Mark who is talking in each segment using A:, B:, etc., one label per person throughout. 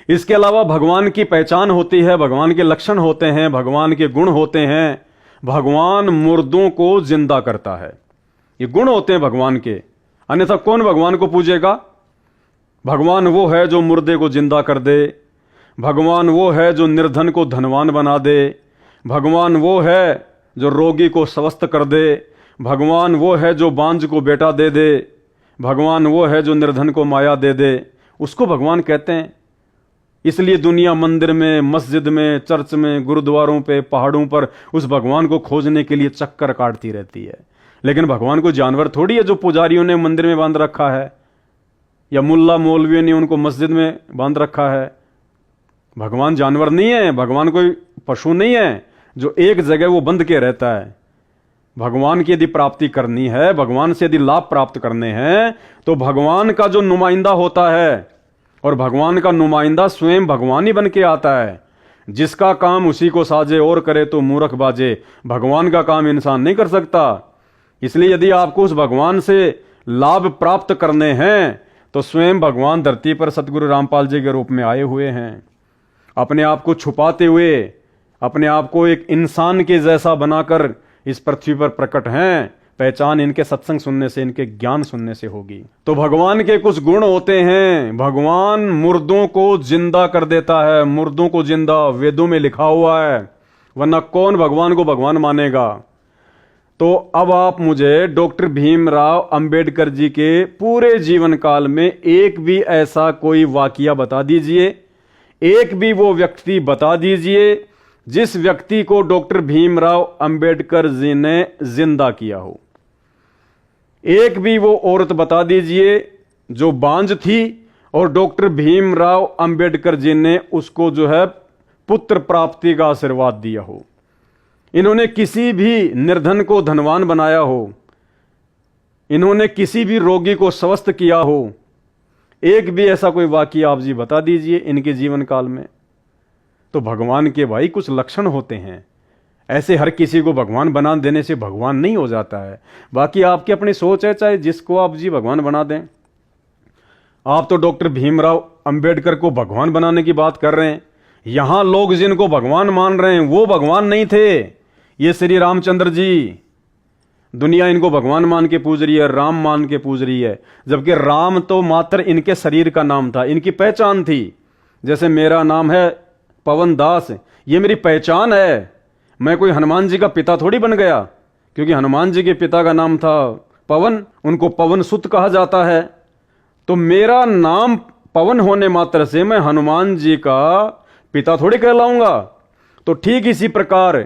A: इसके अलावा भगवान की पहचान होती है, भगवान के लक्षण होते हैं, भगवान के गुण होते हैं। भगवान मुर्दों को जिंदा करता है, ये गुण होते हैं भगवान के, अन्यथा कौन भगवान को पूजेगा। भगवान वो है जो मुर्दे को जिंदा कर दे, भगवान वो है जो निर्धन को धनवान बना दे, भगवान वो है जो रोगी को स्वस्थ कर दे, भगवान वो है जो बांझ को बेटा दे दे, भगवान वो है जो निर्धन को माया दे दे, उसको भगवान कहते हैं। इसलिए दुनिया मंदिर में, मस्जिद में, चर्च में, गुरुद्वारों पे, पहाड़ों पर उस भगवान को खोजने के लिए चक्कर काटती रहती है। लेकिन भगवान को जानवर थोड़ी है जो पुजारियों ने मंदिर में बांध रखा है या मुल्ला मौलवियों ने उनको मस्जिद में बांध रखा है। भगवान जानवर नहीं है, भगवान कोई पशु नहीं है जो एक जगह वो बंध के रहता है। भगवान की यदि प्राप्ति करनी है, भगवान से यदि लाभ प्राप्त करने हैं, तो भगवान का जो नुमाइंदा होता है, और भगवान का नुमाइंदा स्वयं भगवान ही बन के आता है। जिसका काम उसी को साजे और करे तो मूर्ख बाजे। भगवान का काम इंसान नहीं कर सकता। इसलिए यदि आपको उस भगवान से लाभ प्राप्त करने हैं तो स्वयं भगवान धरती पर सतगुरु रामपाल जी के रूप में आए हुए हैं। अपने आप को छुपाते हुए, अपने आप को एक इंसान के जैसा बनाकर इस पृथ्वी पर प्रकट हैं। पहचान इनके सत्संग सुनने से, इनके ज्ञान सुनने से होगी। तो भगवान के कुछ गुण होते हैं। भगवान मुर्दों को जिंदा कर देता है, मुर्दों को जिंदा, वेदों में लिखा हुआ है, वरना कौन भगवान को भगवान मानेगा। तो अब आप मुझे डॉक्टर भीमराव अंबेडकर जी के पूरे जीवन काल में एक भी ऐसा कोई वाकया बता दीजिए, एक भी वो व्यक्ति बता दीजिए जिस व्यक्ति को डॉक्टर भीमराव अंबेडकर जी ने जिंदा किया हो। एक भी वो औरत बता दीजिए जो बांझ थी और डॉक्टर भीमराव अंबेडकर जी ने उसको जो है पुत्र प्राप्ति का आशीर्वाद दिया हो। इन्होंने किसी भी निर्धन को धनवान बनाया हो, इन्होंने किसी भी रोगी को स्वस्थ किया हो। एक भी ऐसा कोई वाकया आप जी बता दीजिए इनके जीवन काल में। तो भगवान के भाई कुछ लक्षण होते हैं। ऐसे हर किसी को भगवान बना देने से भगवान नहीं हो जाता है। बाकी आपकी अपनी सोच है, चाहे जिसको आप जी भगवान बना दें। आप तो डॉक्टर भीमराव अंबेडकर को भगवान बनाने की बात कर रहे हैं। यहां लोग जिनको भगवान मान रहे हैं वो भगवान नहीं थे, ये श्री रामचंद्र जी। दुनिया इनको भगवान मान के पूज रही है, राम मान के पूज रही है, जबकि राम तो मात्र इनके शरीर का नाम था, इनकी पहचान थी। जैसे मेरा नाम है पवन दास, ये मेरी पहचान है। मैं कोई हनुमान जी का पिता थोड़ी बन गया, क्योंकि हनुमान जी के पिता का नाम था पवन, उनको पवन सुत कहा जाता है। तो मेरा नाम पवन होने मात्र से मैं हनुमान जी का पिता थोड़ी कहलाऊंगा। तो ठीक इसी प्रकार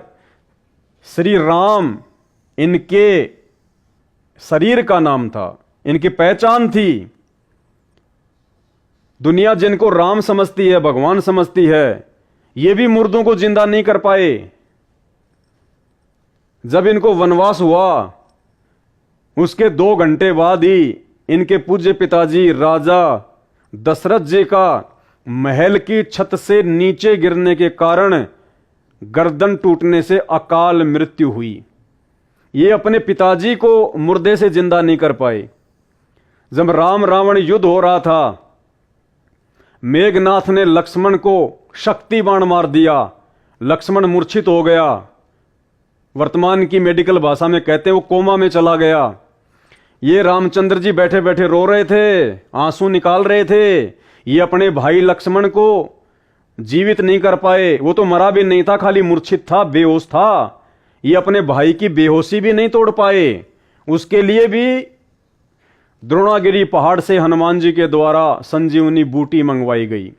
A: श्री राम इनके शरीर का नाम था, इनकी पहचान थी। दुनिया जिनको राम समझती है, भगवान समझती है, ये भी मुर्दों को जिंदा नहीं कर पाए। जब इनको वनवास हुआ उसके 2 घंटे बाद ही इनके पूज्य पिताजी राजा दशरथ जी का महल की छत से नीचे गिरने के कारण गर्दन टूटने से अकाल मृत्यु हुई। ये अपने पिताजी को मुर्दे से जिंदा नहीं कर पाए। जब राम रावण युद्ध हो रहा था, मेघनाथ ने लक्ष्मण को शक्ति बाण मार दिया, लक्ष्मण मूर्छित हो गया। वर्तमान की मेडिकल भाषा में कहते हैं वो कोमा में चला गया। ये रामचंद्र जी बैठे बैठे रो रहे थे, आंसू निकाल रहे थे। ये अपने भाई लक्ष्मण को जीवित नहीं कर पाए। वो तो मरा भी नहीं था, खाली मूर्छित था, बेहोश था। ये अपने भाई की बेहोशी भी नहीं तोड़ पाए। उसके लिए भी द्रोणागिरी पहाड़ से हनुमान जी के द्वारा संजीवनी बूटी मंगवाई गई।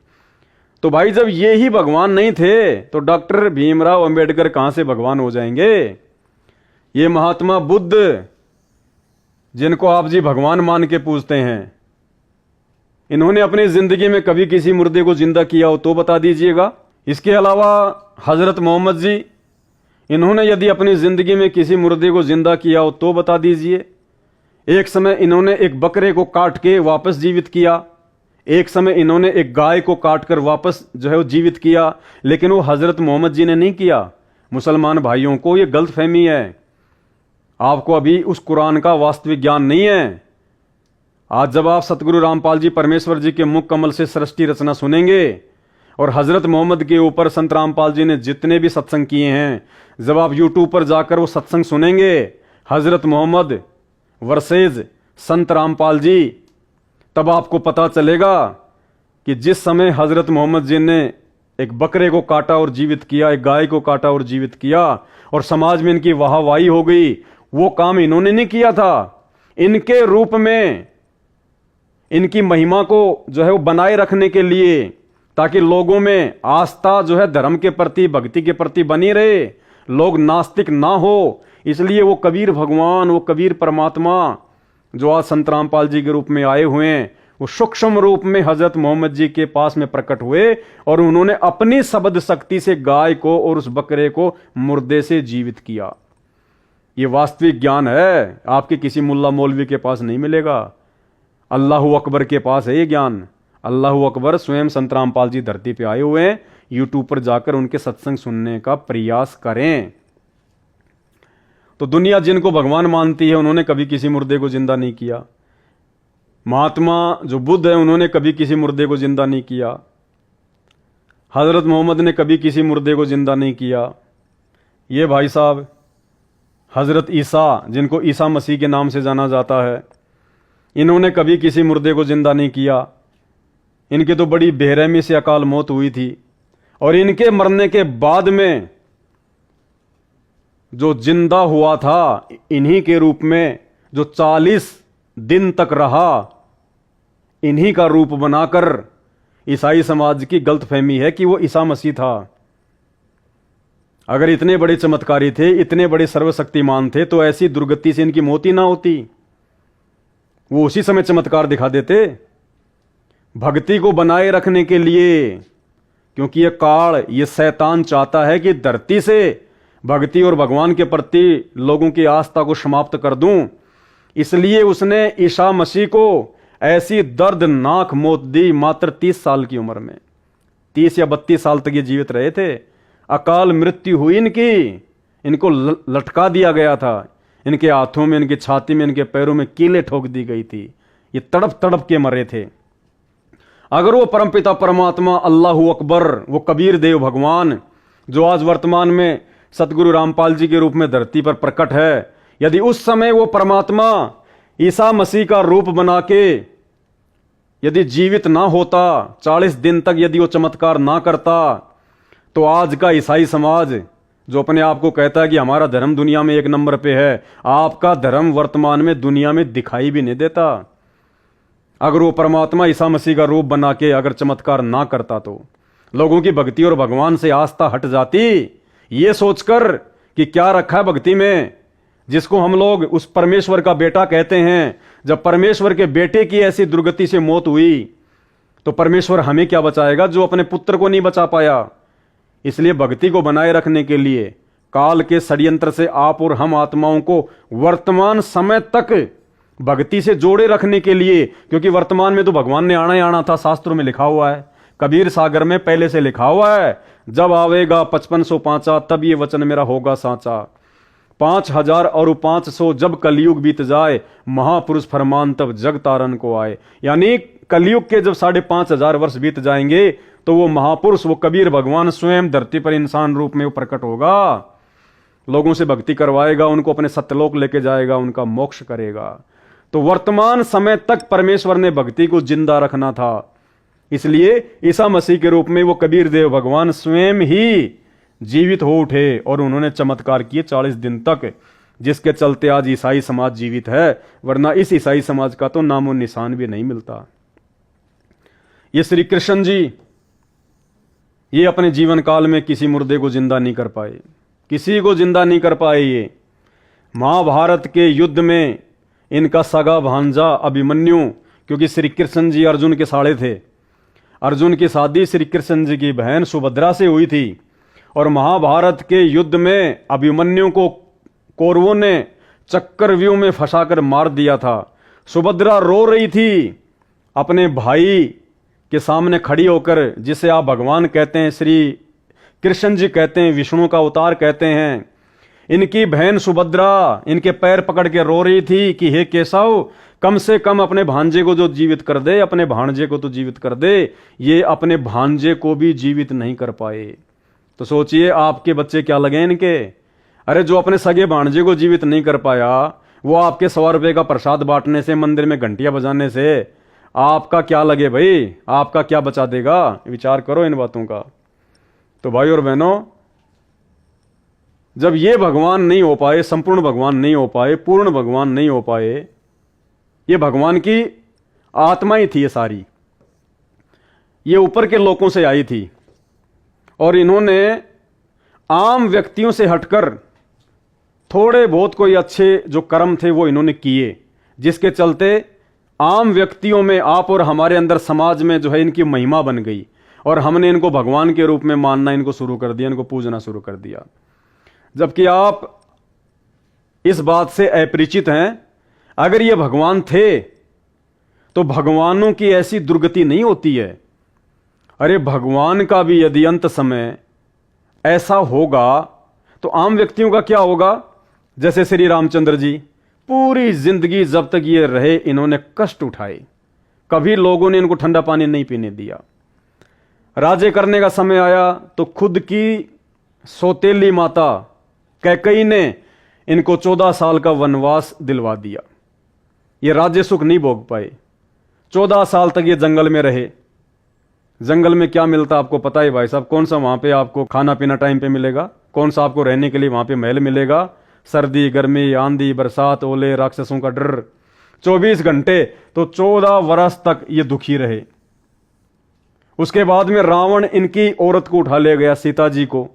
A: तो भाई जब ये ही भगवान नहीं थे तो डॉक्टर भीमराव अंबेडकर कहां से भगवान हो जाएंगे। ये महात्मा बुद्ध जिनको आप जी भगवान मान के पूजते हैं, इन्होंने अपनी जिंदगी में कभी किसी मुर्दे को जिंदा किया हो तो बता दीजिएगा। इसके अलावा हजरत मोहम्मद जी, इन्होंने यदि अपनी जिंदगी में किसी मुर्दे को जिंदा किया हो तो बता दीजिए। एक समय इन्होंने एक बकरे को काट के वापस जीवित किया, एक समय इन्होंने एक गाय को काटकर वापस जो है वो जीवित किया, लेकिन वो हजरत मोहम्मद जी ने नहीं किया। मुसलमान भाइयों को ये गलतफहमी है, आपको अभी उस कुरान का वास्तविक ज्ञान नहीं है। आज जब आप सतगुरु रामपाल जी परमेश्वर जी के मुख कमल से सृष्टि रचना सुनेंगे और हज़रत मोहम्मद के ऊपर संत रामपाल जी ने जितने भी सत्संग किए हैं, जब आप यूट्यूब पर जाकर वो सत्संग सुनेंगे, हज़रत मोहम्मद वर्सेज संत रामपाल जी, तब आपको पता चलेगा कि जिस समय हज़रत मोहम्मद जी ने एक बकरे को काटा और जीवित किया, एक गाय को काटा और जीवित किया, और समाज में इनकी वाहवाही हो गई, वो काम इन्होंने नहीं किया था। इनके रूप में इनकी महिमा को जो है वो बनाए रखने के लिए, ताकि लोगों में आस्था जो है धर्म के प्रति, भक्ति के प्रति बनी रहे, लोग नास्तिक ना हो, इसलिए वो कबीर भगवान, वो कबीर परमात्मा जो आज संत रामपाल जी के रूप में आए हुए हैं, वो सूक्ष्म रूप में हजरत मोहम्मद जी के पास में प्रकट हुए और उन्होंने अपनी शब्द शक्ति से गाय को और उस बकरे को मुर्दे से जीवित किया। ये वास्तविक ज्ञान है, आपके किसी मुल्ला मौलवी के पास नहीं मिलेगा। अल्लाहू अकबर के पास है ये ज्ञान। अल्लाहू अकबर स्वयं संत रामपाल जी धरती पे आए हुए हैं। यूट्यूब पर जाकर उनके सत्संग सुनने का प्रयास करें। तो दुनिया जिनको भगवान मानती है, उन्होंने कभी किसी मुर्दे को जिंदा नहीं किया। महात्मा जो बुद्ध है, उन्होंने कभी किसी मुर्दे को जिंदा नहीं किया। हजरत मोहम्मद ने कभी किसी मुर्दे को जिंदा नहीं किया। ये भाई साहब हजरत ईसा, जिनको ईसा मसीह के नाम से जाना जाता है, इन्होंने कभी किसी मुर्दे को जिंदा नहीं किया। इनकी तो बड़ी बेरहमी से अकाल मौत हुई थी, और इनके मरने के बाद में जो जिंदा हुआ था इन्हीं के रूप में, जो 40 दिन तक रहा, इन्हीं का रूप बनाकर ईसाई समाज की गलतफहमी है कि वो ईसा मसीह था। अगर इतने बड़े चमत्कारी थे, इतने बड़े सर्वशक्तिमान थे, तो ऐसी दुर्गति से इनकी मौत ही ना होती। वो उसी समय चमत्कार दिखा देते। भक्ति को बनाए रखने के लिए, क्योंकि ये काल, ये शैतान चाहता है कि धरती से भक्ति और भगवान के प्रति लोगों की आस्था को समाप्त कर दूं, इसलिए उसने ईसा मसीह को ऐसी दर्दनाक मौत दी। मात्र 30 साल की उम्र में, 30 या 32 साल तक ये जीवित रहे थे। अकाल मृत्यु हुई इनकी। इनको लटका दिया गया था, इनके हाथों में, इनकी छाती में, इनके पैरों में कीलें ठोक दी गई थी। ये तड़प तड़प के मरे थे। अगर वो परमपिता परमात्मा अल्लाहू अकबर, वो कबीर देव भगवान जो आज वर्तमान में सतगुरु रामपाल जी के रूप में धरती पर प्रकट है, यदि उस समय वो परमात्मा ईसा मसीह का रूप बना के यदि जीवित ना होता, 40 दिन तक यदि वो चमत्कार ना करता, तो आज का ईसाई समाज जो अपने आप को कहता है कि हमारा धर्म दुनिया में 1 नंबर पे है, आपका धर्म वर्तमान में दुनिया में दिखाई भी नहीं देता। अगर वो परमात्मा ईसा मसीह का रूप बना के अगर चमत्कार ना करता, तो लोगों की भक्ति और भगवान से आस्था हट जाती, ये सोचकर कि क्या रखा है भक्ति में, जिसको हम लोग उस परमेश्वर का बेटा कहते हैं। जब परमेश्वर के बेटे की ऐसी दुर्गति से मौत हुई, तो परमेश्वर हमें क्या बचाएगा जो अपने पुत्र को नहीं बचा पाया। इसलिए भक्ति को बनाए रखने के लिए काल के षड्यंत्र से आप और हम आत्माओं को वर्तमान समय तक भक्ति से जोड़े रखने के लिए, क्योंकि वर्तमान में तो भगवान ने आना ही आना था, शास्त्रों में लिखा हुआ है, कबीर सागर में पहले से लिखा हुआ है, जब आवेगा 5505 तब ये वचन मेरा होगा साचा। 5000 और 500 जब कलयुग बीत जाए, महापुरुष फरमान तब जग तारन को आए। यानी कलयुग के जब 5500 वर्ष बीत जाएंगे, तो वो महापुरुष, वो कबीर भगवान स्वयं धरती पर इंसान रूप में वो प्रकट होगा, लोगों से भक्ति करवाएगा, उनको अपने सत्यलोक लेके जाएगा, उनका मोक्ष करेगा। तो वर्तमान समय तक परमेश्वर ने भक्ति को जिंदा रखना था, इसलिए ईसा मसीह के रूप में वो कबीर देव भगवान स्वयं ही जीवित हो उठे और उन्होंने चमत्कार किए 40 दिन तक, जिसके चलते आज ईसाई समाज जीवित है, वरना इस ईसाई समाज का तो नामो निशान भी नहीं मिलता। ये श्री कृष्ण जी, ये अपने जीवन काल में किसी मुर्दे को जिंदा नहीं कर पाए, किसी को जिंदा नहीं कर पाए। ये महाभारत के युद्ध में इनका सगा भांजा अभिमन्यु, क्योंकि श्री कृष्ण जी अर्जुन के साले थे, अर्जुन की शादी श्री कृष्ण जी की बहन सुभद्रा से हुई थी, और महाभारत के युद्ध में अभिमन्यु को कौरवों ने चक्रव्यूह में फंसाकर मार दिया था। सुभद्रा रो रही थी अपने भाई के सामने खड़ी होकर, जिसे आप भगवान कहते हैं, श्री कृष्ण जी कहते हैं, विष्णु का अवतार कहते हैं। इनकी बहन सुभद्रा इनके पैर पकड़ के रो रही थी कि हे केशव, कम से कम अपने भांजे को जो जीवित कर दे, अपने भांजे को तो जीवित कर दे। ये अपने भांजे को भी जीवित नहीं कर पाए। तो सोचिए आपके बच्चे क्या लगे इनके। अरे जो अपने सगे भांजे को जीवित नहीं कर पाया, वो आपके 100 रुपए का प्रसाद बांटने से, मंदिर में घंटियां बजाने से आपका क्या लगे भाई? आपका क्या बचा देगा? विचार करो इन बातों का। तो भाई और बहनों, जब ये भगवान नहीं हो पाए, संपूर्ण भगवान नहीं हो पाए, पूर्ण भगवान नहीं हो पाए, ये भगवान की आत्मा ही थी ये सारी, ये ऊपर के लोकों से आई थी और इन्होंने आम व्यक्तियों से हटकर थोड़े बहुत कोई अच्छे जो कर्म थे वो इन्होंने किए, जिसके चलते आम व्यक्तियों में, आप और हमारे अंदर समाज में जो है इनकी महिमा बन गई और हमने इनको भगवान के रूप में मानना इनको शुरू कर दिया, इनको पूजना शुरू कर दिया। जबकि आप इस बात से अपरिचित हैं, अगर ये भगवान थे तो भगवानों की ऐसी दुर्गति नहीं होती है। अरे भगवान का भी यदि अंत समय ऐसा होगा तो आम व्यक्तियों का क्या होगा? जैसे श्री रामचंद्र जी, पूरी जिंदगी जब तक ये रहे इन्होंने कष्ट उठाए, कभी लोगों ने इनको ठंडा पानी नहीं पीने दिया। राजे करने का समय आया तो खुद की सौतेली माता कैकेयी ने इनको 14 साल का वनवास दिलवा दिया। ये राज्य सुख नहीं भोग पाए। 14 साल तक ये जंगल में रहे। जंगल में क्या मिलता आपको पता है भाई साहब? कौन सा वहां पे आपको खाना पीना टाइम पे मिलेगा? कौन सा आपको रहने के लिए वहां पे महल मिलेगा? सर्दी, गर्मी, आंधी, बरसात, ओले, राक्षसों का डर, 24 घंटे। तो 14 वर्ष तक ये दुखी रहे। उसके बाद में रावण इनकी औरत को उठा ले गया, सीता जी को।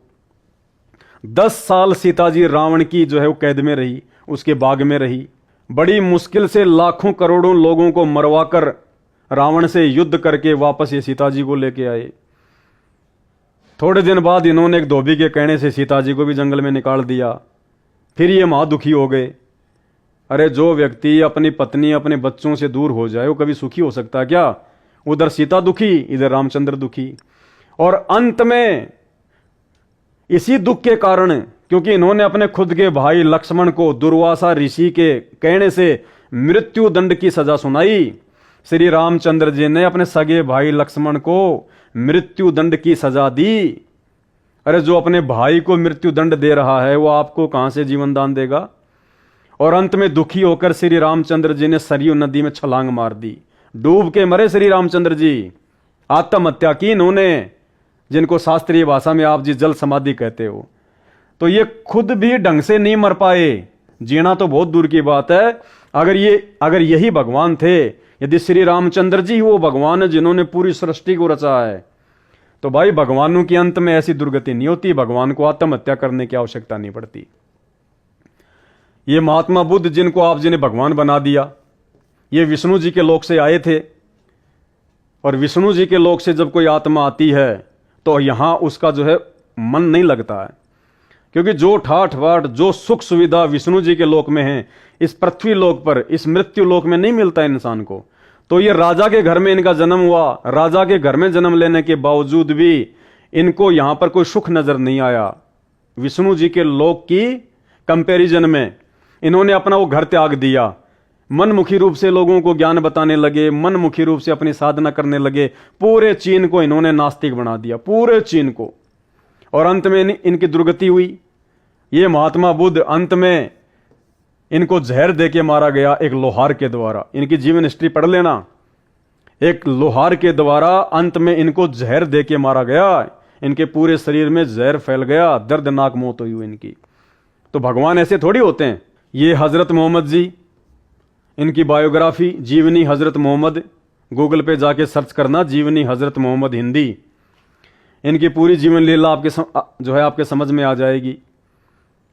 A: 10 साल सीता जी रावण की जो है वो कैद में रही, उसके बाग में रही। बड़ी मुश्किल से लाखों करोड़ों लोगों को मरवाकर रावण से युद्ध करके वापस ये सीता जी को लेके आए। थोड़े दिन बाद इन्होंने एक धोबी के कहने से सीता जी को भी जंगल में निकाल दिया। फिर ये महा दुखी हो गए। अरे जो व्यक्ति अपनी पत्नी, अपने बच्चों से दूर हो जाए वो कभी सुखी हो सकता है क्या? उधर सीता दुखी, इधर रामचंद्र दुखी। और अंत में इसी दुख के कारण, क्योंकि इन्होंने अपने खुद के भाई लक्ष्मण को दुर्वासा ऋषि के कहने से मृत्यु दंड की सजा सुनाई, श्री रामचंद्र जी ने अपने सगे भाई लक्ष्मण को मृत्यु दंड की सजा दी। अरे जो अपने भाई को मृत्यु दंड दे रहा है वो आपको कहां से जीवन दान देगा? और अंत में दुखी होकर श्री रामचंद्र जी ने सरयू नदी में छलांग मार दी। डूब के मरे श्री रामचंद्र जी, आत्महत्या की इन्होंने, जिनको शास्त्रीय भाषा में आप जी जल समाधि कहते हो। तो ये खुद भी ढंग से नहीं मर पाए। जीना तो बहुत दूर की बात है। अगर यही भगवान थे, यदि श्री रामचंद्र जी वो भगवान है जिन्होंने पूरी सृष्टि को रचा है, तो भाई भगवानों के अंत में ऐसी दुर्गति नहीं होती। भगवान को आत्महत्या करने की आवश्यकता नहीं पड़ती। ये महात्मा बुद्ध जिनको आप जी ने भगवान बना दिया, ये विष्णु जी के लोक से आए थे। और विष्णु जी के लोक से जब कोई आत्मा आती है तो यहां उसका जो है मन नहीं लगता है, क्योंकि जो ठाठ बाट, जो सुख सुविधा विष्णु जी के लोक में है, इस पृथ्वी लोक पर, इस मृत्यु लोक में नहीं मिलता इंसान को। तो ये राजा के घर में इनका जन्म हुआ। राजा के घर में जन्म लेने के बावजूद भी इनको यहां पर कोई सुख नजर नहीं आया। विष्णु जी के लोक की कंपैरिजन में इन्होंने अपना वो घर त्याग दिया। मनमुखी रूप से लोगों को ज्ञान बताने लगे, मनमुखी रूप से अपनी साधना करने लगे। पूरे चीन को इन्होंने नास्तिक बना दिया, पूरे चीन को। और अंत में इनकी दुर्गति हुई। ये महात्मा बुद्ध अंत में इनको जहर देके मारा गया, एक लोहार के द्वारा। इनकी जीवन हिस्ट्री पढ़ लेना। एक लोहार के द्वारा अंत में इनको जहर देके मारा गया। इनके पूरे शरीर में जहर फैल गया, दर्दनाक मौत हुई इनकी। तो भगवान ऐसे थोड़ी होते हैं। ये हजरत मोहम्मद जी, इनकी बायोग्राफी जीवनी हजरत मोहम्मद, गूगल पे जाके सर्च करना जीवनी हजरत मोहम्मद हिंदी। इनकी पूरी जीवन लीला आपके समझ में आ जाएगी।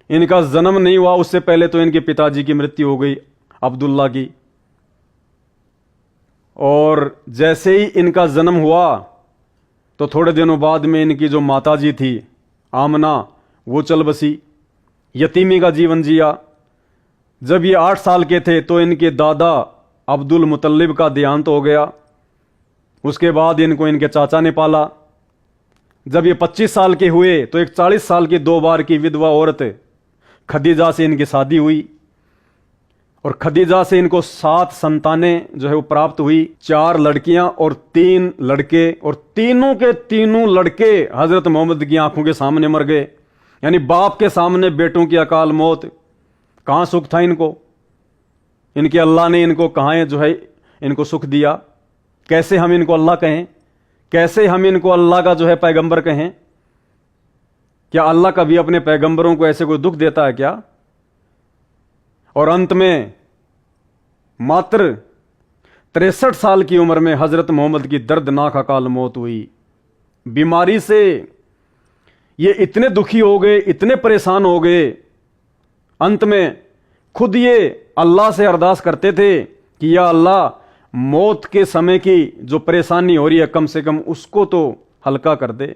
A: इनका जन्म नहीं हुआ उससे पहले तो इनके पिताजी की मृत्यु हो गई, अब्दुल्ला की। और जैसे ही इनका जन्म हुआ तो थोड़े दिनों बाद में इनकी जो माताजी थी आमना, वो चल बसी, यतीमी का जीवन जिया। जब ये 8 साल के थे तो इनके दादा अब्दुल मुतल्लिब का देहांत हो गया। उसके बाद इनको इनके चाचा ने पाला। जब ये 25 साल के हुए तो एक 40 साल की 2 बार की विधवा औरत खदीजा से इनकी शादी हुई और खदीजा से इनको 7 संतानें जो है वो प्राप्त हुई, 4 लड़कियां और 3 लड़के, और तीनों के तीनों लड़के हजरत मोहम्मद की आंखों के सामने मर गए। यानी बाप के सामने बेटों की अकाल मौत। कहां सुख था इनको? इनके अल्लाह ने इनको कहां जो है इनको सुख दिया? कैसे हम इनको अल्लाह कहें? कैसे हम इनको अल्लाह का जो है पैगंबर कहें? क्या अल्लाह कभी अपने पैगंबरों को ऐसे कोई दुख देता है क्या? और अंत में मात्र 63 साल की उम्र में हजरत मोहम्मद की दर्दनाक अकाल मौत हुई। बीमारी से ये इतने दुखी हो गए, इतने परेशान हो गए, अंत में खुद ये अल्लाह से अरदास करते थे कि या अल्लाह, मौत के समय की जो परेशानी हो रही है कम से कम उसको तो हल्का कर दे।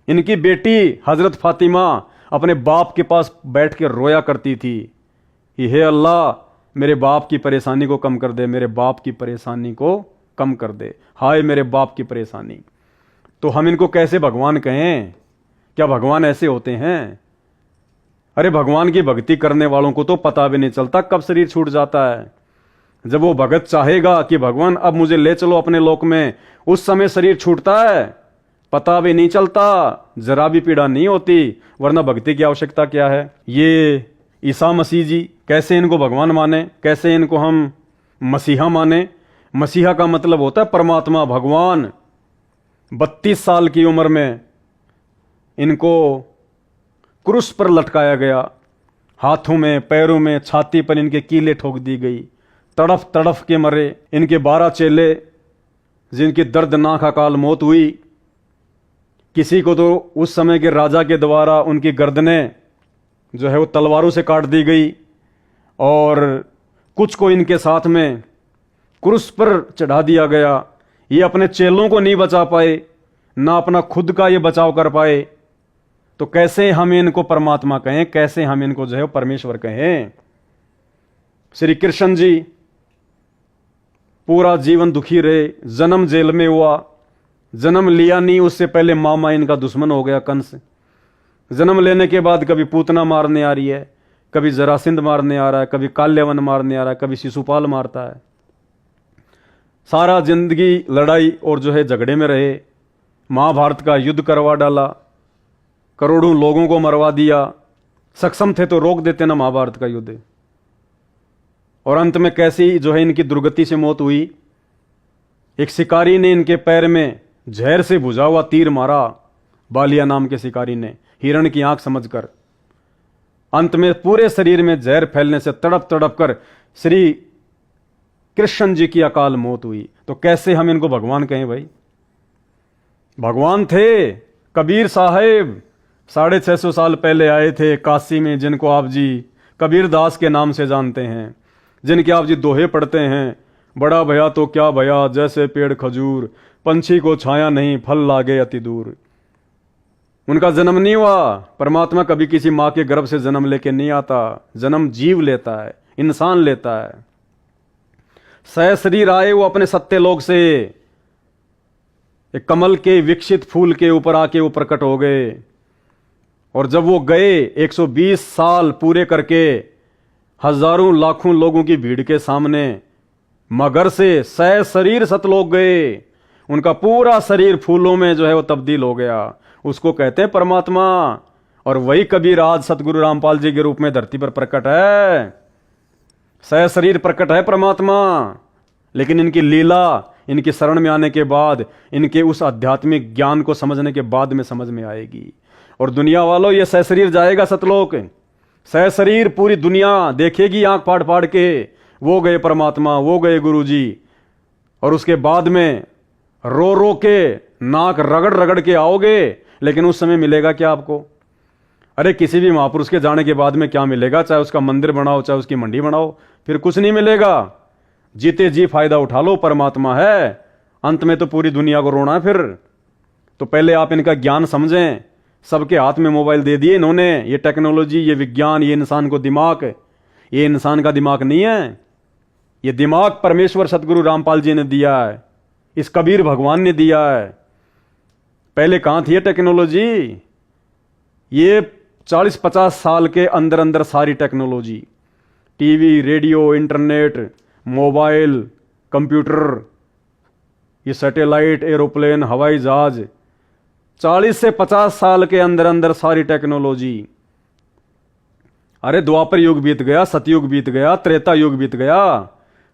A: इनकी बेटी हजरत फातिमा अपने बाप के पास बैठ के रोया करती थी, हे अल्लाह, मेरे बाप की परेशानी को कम कर दे, मेरे बाप की परेशानी को कम कर दे, हाय मेरे बाप की परेशानी। तो हम इनको कैसे भगवान कहें? क्या भगवान ऐसे होते हैं? अरे भगवान की भक्ति करने वालों को तो पता भी नहीं चलता कब शरीर छूट जाता है। जब वो भगत चाहेगा कि भगवान अब मुझे ले चलो अपने लोक में, उस समय शरीर छूटता है, पता भी नहीं चलता, जरा भी पीड़ा नहीं होती। वरना भक्ति की आवश्यकता क्या है? ये ईसा मसीह जी, कैसे इनको भगवान माने? कैसे इनको हम मसीहा माने? मसीहा का मतलब होता है परमात्मा, भगवान। 32 साल की उम्र में इनको क्रूस पर लटकाया गया, हाथों में, पैरों में, छाती पर इनके कीले ठोक दी गई, तड़फ तड़फ के मरे। इनके 12 चेले जिनकी दर्दनाक अकाल मौत हुई। किसी को तो उस समय के राजा के द्वारा उनकी गर्दनें जो है वो तलवारों से काट दी गई, और कुछ को इनके साथ में क्रूस पर चढ़ा दिया गया। ये अपने चेलों को नहीं बचा पाए, ना अपना खुद का ये बचाव कर पाए। तो कैसे हम इनको परमात्मा कहें? कैसे हम इनको जो है परमेश्वर कहें? श्री कृष्ण जी पूरा जीवन दुखी रहे, जन्म जेल में हुआ, जन्म लिया नहीं उससे पहले मामा इनका दुश्मन हो गया कंस। जन्म लेने के बाद कभी पूतना मारने आ रही है, कभी जरासिंध मारने आ रहा है, कभी काल्यवन मारने आ रहा है, कभी शिशुपाल मारता है। सारा जिंदगी लड़ाई और जो है झगड़े में रहे। महाभारत का युद्ध करवा डाला, करोड़ों लोगों को मरवा दिया। सक्षम थे तो रोक देते ना महाभारत का युद्ध। और अंत में कैसी जो है इनकी दुर्गति से मौत हुई? एक शिकारी ने इनके पैर में जहर से बुझा हुआ तीर मारा, बालिया नाम के शिकारी ने, हिरण की आंख समझकर। अंत में पूरे शरीर में जहर फैलने से तड़प तड़प कर श्री कृष्ण जी की अकाल मौत हुई। तो कैसे हम इनको भगवान कहें भाई? भगवान थे कबीर साहेब, 650 साल पहले आए थे काशी में, जिनको आप जी कबीर दास के नाम से जानते हैं, जिनके आप जी दोहे पढ़ते हैं, बड़ा भया तो क्या भया, जैसे पेड़ खजूर, पंछी को छाया नहीं, फल लागे अति दूर। उनका जन्म नहीं हुआ। परमात्मा कभी किसी मां के गर्भ से जन्म लेके नहीं आता, जन्म जीव लेता है, इंसान लेता है। सहशरीर आए वो अपने सत्यलोक से, एक कमल के विकसित फूल के ऊपर आके वो प्रकट हो गए। और जब वो गए 120 साल पूरे करके हजारों लाखों लोगों की भीड़ के सामने, मगर से सहशरीर सतलोक गए। उनका पूरा शरीर फूलों में जो है वो तब्दील हो गया। उसको कहते हैं परमात्मा। और वही कबीर आज सतगुरु रामपाल जी के रूप में धरती पर प्रकट है। सहशरीर प्रकट है परमात्मा। लेकिन इनकी लीला इनकी शरण में आने के बाद, इनके उस आध्यात्मिक ज्ञान को समझने के बाद में समझ में आएगी। और दुनिया वालों, ये सहशरीर जाएगा सतलोक। सहशरीर पूरी दुनिया देखेगी आंख फाड़ फाड़ के, वो गए परमात्मा, वो गए गुरुजी। और उसके बाद में रो रो के, नाक रगड़ रगड़ के आओगे, लेकिन उस समय मिलेगा क्या आपको? अरे किसी भी महापुरुष के जाने के बाद में क्या मिलेगा? चाहे उसका मंदिर बनाओ, चाहे उसकी मंडी बनाओ, फिर कुछ नहीं मिलेगा। जीते जी फायदा उठा लो, परमात्मा है। अंत में तो पूरी दुनिया को रोना है फिर। तो पहले आप इनका ज्ञान समझें। सबके हाथ में मोबाइल दे दिए इन्होंने। ये टेक्नोलॉजी, ये विज्ञान, ये इंसान को दिमाग, ये इंसान का दिमाग नहीं है। ये दिमाग परमेश्वर सतगुरु रामपाल जी ने दिया है, इस कबीर भगवान ने दिया है। पहले कहां थी ये टेक्नोलॉजी? ये 40-50 साल के अंदर अंदर सारी technology, TV, radio, internet, mobile, computer, ये सैटेलाइट, एरोप्लेन, हवाई जहाज, 40 से 50 साल के अंदर अंदर सारी टेक्नोलॉजी। अरे द्वापर युग बीत गया, सतयुग बीत गया, त्रेता युग बीत गया।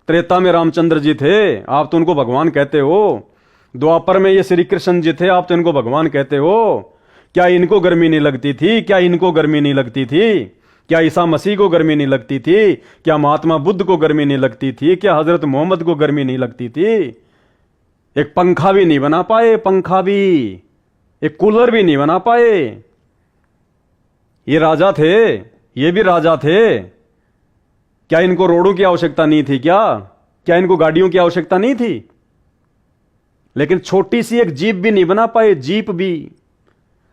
A: त्रेता में रामचंद्र जी थे, आप तो उनको भगवान कहते हो। द्वापर में ये श्री कृष्ण जी थे, आप तो इनको भगवान कहते हो। क्या इनको गर्मी नहीं लगती थी? क्या इनको गर्मी नहीं लगती थी? क्या ईसा मसीह को गर्मी नहीं लगती थी? क्या महात्मा बुद्ध को गर्मी नहीं लगती थी? क्या हजरत मोहम्मद को गर्मी नहीं लगती थी? एक पंखा भी नहीं बना पाए, पंखा भी, एक कूलर भी नहीं बना पाए। ये राजा थे, ये भी राजा थे। क्या इनको रोडों की आवश्यकता नहीं थी? क्या इनको गाड़ियों की आवश्यकता नहीं थी? लेकिन छोटी सी एक जीप भी नहीं बना पाए, जीप भी,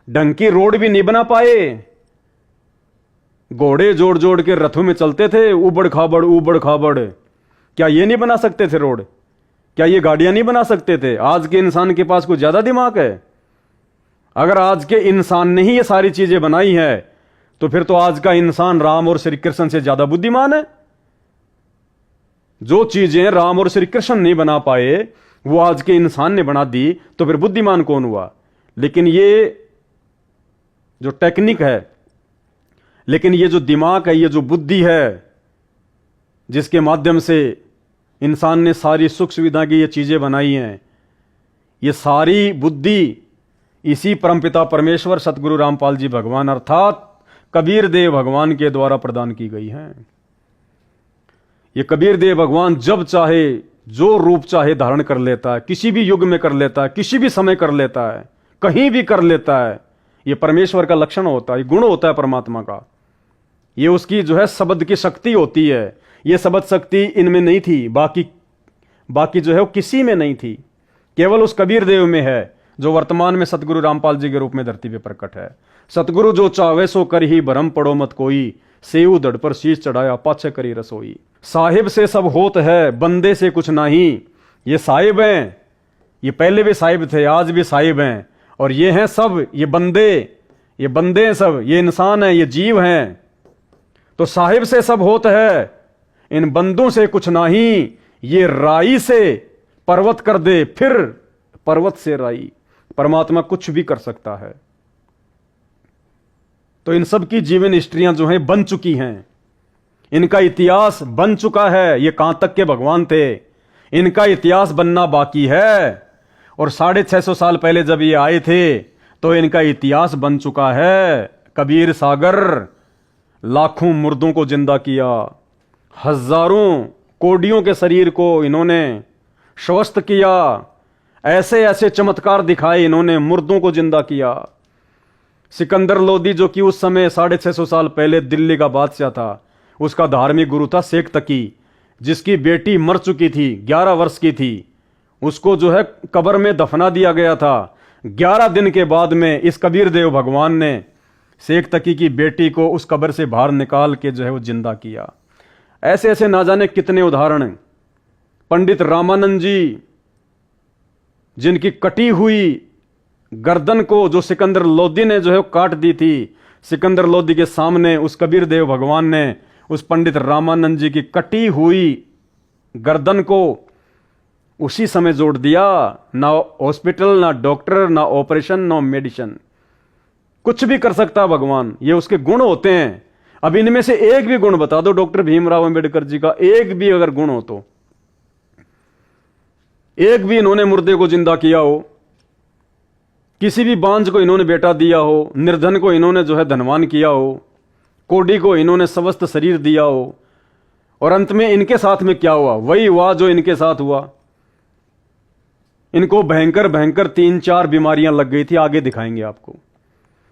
A: ढंग की रोड भी नहीं बना पाए। घोड़े जोड़ जोड़ के रथों में चलते थे, उबड़ खाबड़। क्या ये नहीं बना सकते थे रोड? क्या ये गाड़ियां नहीं बना सकते थे? आज के इंसान के पास कुछ ज्यादा दिमाग है? अगर आज के इंसान ने ही ये सारी चीजें बनाई है, तो फिर तो आज का इंसान राम और श्री कृष्ण से ज्यादा बुद्धिमान है। जो चीजें राम और श्री कृष्ण नहीं बना पाए, वो आज के इंसान ने बना दी, तो फिर बुद्धिमान कौन हुआ? लेकिन ये जो टेक्निक है, लेकिन ये जो दिमाग है, ये जो बुद्धि है, जिसके माध्यम से इंसान ने सारी सुख सुविधा की ये चीजें बनाई हैं, ये सारी बुद्धि इसी परमपिता परमेश्वर सतगुरु रामपाल जी भगवान अर्थात कबीर देव भगवान के द्वारा प्रदान की गई हैं। ये कबीर देव भगवान जब चाहे, जो रूप चाहे धारण कर लेता है, किसी भी युग में कर लेता है, किसी भी समय कर लेता है, कहीं भी कर लेता है। ये परमेश्वर का लक्षण होता है, गुण होता है परमात्मा का। ये उसकी जो है शब्द की शक्ति होती है। ये शब्द शक्ति इनमें नहीं थी, बाकी जो है वो किसी में नहीं थी, केवल उस कबीर देव में है, जो वर्तमान में सतगुरु रामपाल जी के रूप में धरती पे प्रकट है। सतगुरु जो चावे सो कर ही भरम पड़ो मत कोई, सेऊ धड़ पर शीश चढ़ाया पाछे करी रसोई। साहिब से सब होत है, बंदे से कुछ नहीं। ये साहिब हैं, ये पहले भी साहिब थे, आज भी साहिब हैं, और ये हैं सब, ये बंदे हैं सब, ये इंसान हैं, ये जीव हैं। तो साहिब से सब होत है, इन बंदों से कुछ नहीं। ये राई से पर्वत कर दे, फिर पर्वत से राई। परमात्मा कुछ भी कर सकता है। तो इन सब की जीवन हिस्ट्रियां जो हैं बन चुकी हैं, इनका इतिहास बन चुका है। ये कहां तक के भगवान थे, इनका इतिहास बनना बाकी है। और 650 साल पहले जब ये आए थे, तो इनका इतिहास बन चुका है। कबीर सागर लाखों मुर्दों को जिंदा किया, हजारों कोडियों के शरीर को इन्होंने स्वस्थ किया, ऐसे ऐसे चमत्कार दिखाए इन्होंने, मुर्दों को जिंदा किया। सिकंदर लोदी, जो कि उस समय 650 साल पहले दिल्ली का बादशाह था, उसका धार्मिक गुरु था शेख तकी, जिसकी बेटी मर चुकी थी, 11 वर्ष की थी। उसको जो है कब्र में दफना दिया गया था। 11 दिन के बाद में इस कबीर देव भगवान ने शेख तकी की बेटी को उस कब्र से बाहर निकाल के जो है वो जिंदा किया। ऐसे ऐसे ना जाने कितने उदाहरण। पंडित रामानंद जी, जिनकी कटी हुई गर्दन को जो सिकंदर लोदी ने जो है काट दी थी, सिकंदर लोदी के सामने उस कबीर देव भगवान ने उस पंडित रामानंद जी की कटी हुई गर्दन को उसी समय जोड़ दिया। ना हॉस्पिटल, ना डॉक्टर, ना ऑपरेशन, ना मेडिसिन, कुछ भी कर सकता है भगवान। ये उसके गुण होते हैं। अब इनमें से एक भी गुण बता दो डॉक्टर भीमराव अंबेडकर जी का, एक भी अगर गुण हो तो, एक भी इन्होंने मुर्दे को जिंदा किया हो, किसी भी बांझ को इन्होंने बेटा दिया हो, निर्धन को इन्होंने जो है धनवान किया हो, कोडी को इन्होंने स्वस्थ शरीर दिया हो, और अंत में इनके साथ में क्या हुआ? वही हुआ जो इनके साथ हुआ। इनको भयंकर भयंकर 3-4 बीमारियां लग गई थी, आगे दिखाएंगे आपको।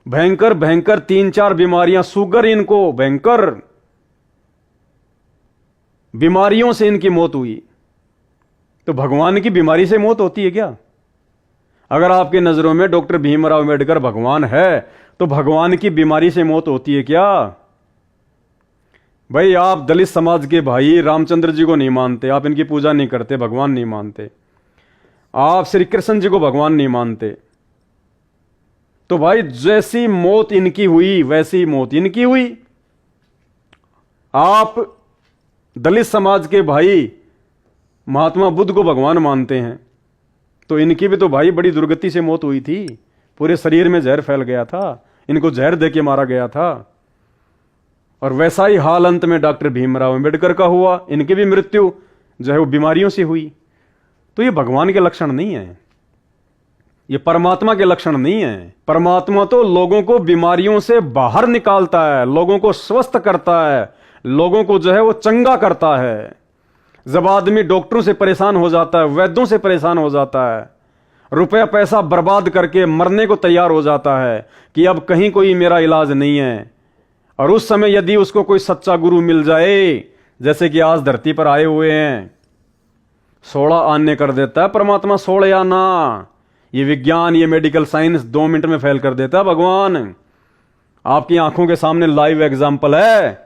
A: भयंकर भयंकर 3-4 बीमारियां, शुगर, इनको भयंकर बीमारियों से इनकी मौत हुई। तो भगवान की बीमारी से मौत होती है क्या? अगर आपके नजरों में डॉक्टर भीमराव अंबेडकर भगवान है, तो भगवान की बीमारी से मौत होती है क्या? भाई, आप दलित समाज के भाई रामचंद्र जी को नहीं मानते, आप इनकी पूजा नहीं करते, भगवान नहीं मानते, आप श्री कृष्ण जी को भगवान नहीं मानते, तो भाई जैसी मौत इनकी हुई वैसी मौत इनकी हुई। आप दलित समाज के भाई महात्मा बुद्ध को भगवान मानते हैं, तो इनकी भी तो भाई बड़ी दुर्गति से मौत हुई थी। पूरे शरीर में जहर फैल गया था, इनको जहर देके मारा गया था। और वैसा ही हाल अंत में डॉक्टर भीमराव अंबेडकर का हुआ। इनकी भी मृत्यु जो है वो बीमारियों से हुई। तो ये भगवान के लक्षण नहीं है, ये परमात्मा के लक्षण नहीं है। परमात्मा तो लोगों को बीमारियों से बाहर निकालता है, लोगों को स्वस्थ करता है, लोगों को जो है वो चंगा करता है। जब आदमी डॉक्टरों से परेशान हो जाता है, वैद्यों से परेशान हो जाता है, रुपया पैसा बर्बाद करके मरने को तैयार हो जाता है कि अब कहीं कोई मेरा इलाज नहीं है, और उस समय यदि उसको कोई सच्चा गुरु मिल जाए, जैसे कि आज धरती पर आए हुए हैं, 16 आने कर देता है परमात्मा, 16 आना। ये विज्ञान, ये मेडिकल साइंस 2 मिनट में फैल कर देता है भगवान। आपकी आंखों के सामने लाइव एग्जाम्पल है।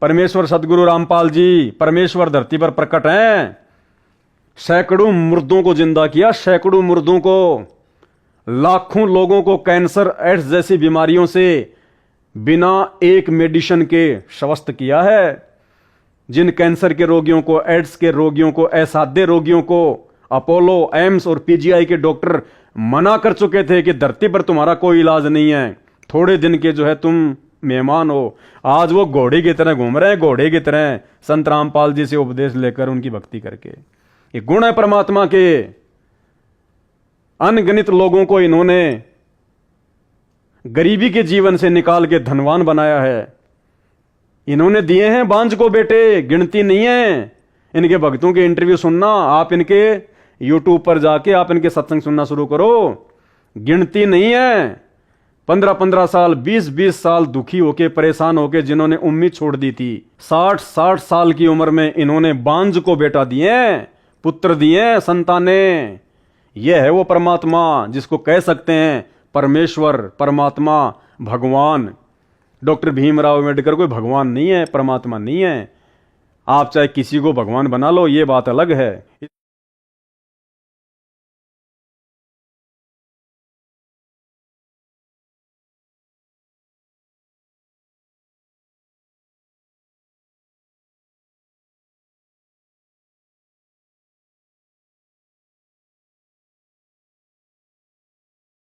A: परमेश्वर सदगुरु रामपाल जी परमेश्वर धरती पर प्रकट हैं। सैकड़ों मुर्दों को जिंदा किया, सैकड़ों मुर्दों को, लाखों लोगों को कैंसर, एड्स जैसी बीमारियों से बिना एक मेडिसिन के स्वस्थ किया है। जिन कैंसर के रोगियों को, एड्स के रोगियों को, असाध्य रोगियों को अपोलो, एम्स और पीजीआई के डॉक्टर मना कर चुके थे कि धरती पर तुम्हारा कोई इलाज नहीं है, थोड़े दिन के जो है तुम मेहमान हो। आज वो घोड़े की तरह घूम रहे हैं, घोड़े की तरह, संत रामपाल जी से उपदेश लेकर, उनकी भक्ति करके। ये गुण है परमात्मा के। अनगिनत लोगों को इन्होंने गरीबी के जीवन से निकाल के धनवान बनाया है। इन्होंने दिए हैं बांझ को बेटे, गिनती नहीं है। इनके भक्तों के इंटरव्यू सुनना, आप इनके यूट्यूब पर जाके आप इनके सत्संग सुनना शुरू करो, गिनती नहीं है। 15-15 साल, 20-20 साल दुखी होके, परेशान होके जिन्होंने उम्मीद छोड़ दी थी, 60-60 साल की उम्र में इन्होंने बांझ को बेटा दिए, पुत्र दिए, संतानें। यह है वो परमात्मा जिसको कह सकते हैं परमेश्वर, परमात्मा, भगवान। डॉक्टर भीमराव अंबेडकर कोई भगवान नहीं है, परमात्मा नहीं है। आप चाहे किसी को भगवान बना लो, ये बात अलग है।